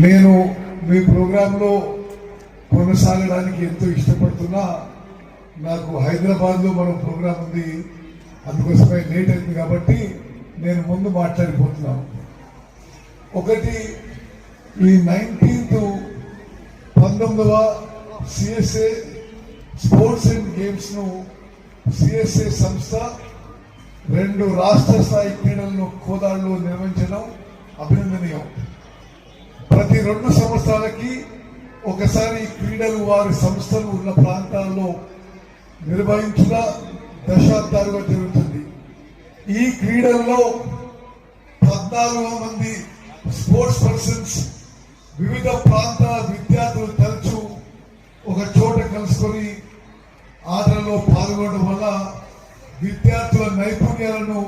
నేను మీ ప్రోగ్రాంలో కొనసాగడానికి ఎంతో ఇష్టపడుతున్నా. నాకు హైదరాబాద్లో మనం ప్రోగ్రాం ఉంది, అందుకోసమే లేట్ అయింది కాబట్టి నేను ముందు మాట్లాడిపోతున్నాను. ఒకటి, ఈ 19వ సిఎస్ఏ స్పోర్ట్స్ అండ్ గేమ్స్ ను సిఎస్ఏ సంస్థ 2 రాష్ట్ర స్థాయి క్రీడలను కోదాడులో నిర్వహించడం అభినందనీయం. ప్రతి 2 సంవత్సరాలకి ఒకసారి క్రీడలు వారి సంస్థలు ఉన్న ప్రాంతాల్లో నిర్వహించిన దశాబ్దాలుగా జరుగుతుంది. ఈ క్రీడల్లో 14 మంది స్పోర్ట్స్ పర్సన్స్ వివిధ ప్రాంతాల విద్యార్థులు తరచూ ఒక చోట కలుసుకొని ఆటలలో పాల్గొనడం వల్ల విద్యార్థుల నైపుణ్యాలను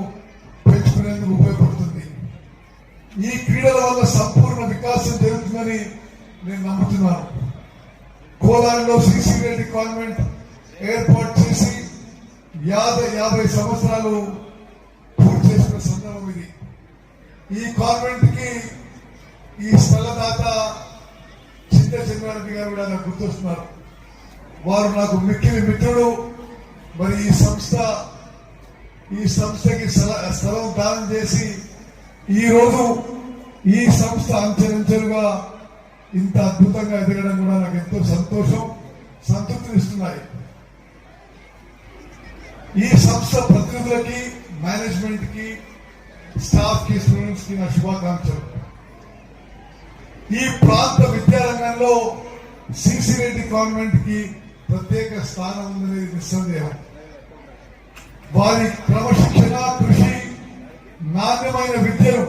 పెంచుకునేందుకు ఉపయోగపడుతుంది. ఈ క్రీడల వల్ల సంపూర్ణ వికాసం జరుగుతుందని నేను నమ్ముతున్నాను. కోలార్లో సిసి రెడ్డి కాన్వెంట్ ఏర్పాటు చేసి 50 సంవత్సరాలు పూర్తి చేసిన సందర్భం ఇది. ఈ కాన్వెంట్ కి ఈ స్థలదాత చింతారెడ్డి గారు కూడా నాకు గుర్తొస్తున్నారు. వారు నాకు మిక్కిలి మిత్రుడు. మరి ఈ సంస్థకి స్థలం దానం చేసి ఈ రోజు ఈ సంస్థ అంచెలంచెలుగా ఇంత అద్భుతంగా ఎదగడం కూడా నాకు ఎంతో సంతృప్తినిస్తున్నాయి. ఈ సంస్థ ప్రతినిధులకి, మేనేజ్మెంట్ కి, స్టాఫ్ కి, స్టూడెంట్స్ కి నా శుభాకాంక్షలు. ఈ ప్రాంత విద్యారంగంలో సిసి రెడ్డి కాన్వెంట్ కి ప్రత్యేక స్థానం ఉందనేది నిస్సందేహం. వారి క్రమశిక్షణ, కృషి, నాణ్యమైన విద్యను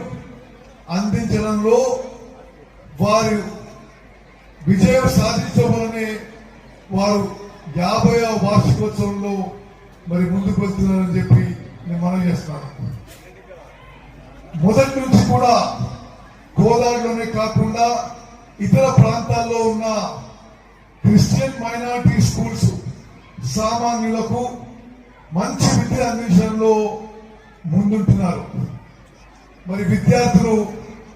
అందించడంలో వారు విజయం సాధించమని వారు 50వ వార్షికోత్సవంలో మరి ముందుకు వెళ్తున్నారని చెప్పి నేను మనవి చేస్తున్నాను. మొదటి నుంచి కూడా కోదాడులోనే కాకుండా ఇతర ప్రాంతాల్లో ఉన్న క్రిస్టియన్ మైనారిటీ స్కూల్స్ సామాన్యులకు మంచి విద్య అందించడంలో ముందుంటున్నారు. మరి విద్యార్థులు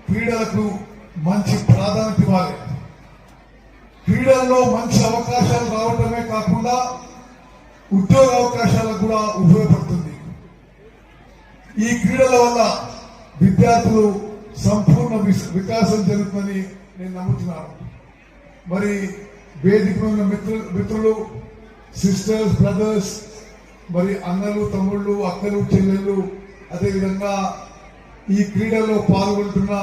క్రీడలకు మంచి ప్రాధాన్యత ఇవ్వాలి. క్రీడల్లో మంచి అవకాశాలు రావడమే కాకుండా ఉద్యోగ అవకాశాలకు కూడా ఉపయోగపడుతుంది. ఈ క్రీడల వల్ల విద్యార్థులు సంపూర్ణ వికాసం జరుగుతుందని నేను నమ్ముతున్నాను. మరి వేదిక ఉన్న మిత్రులు, సిస్టర్స్, బ్రదర్స్, మరి అన్నలు, తమ్ముళ్ళు, అక్కలు, చెల్లెళ్ళు, అదేవిధంగా ఈ క్రీడల్లో పాల్గొంటున్న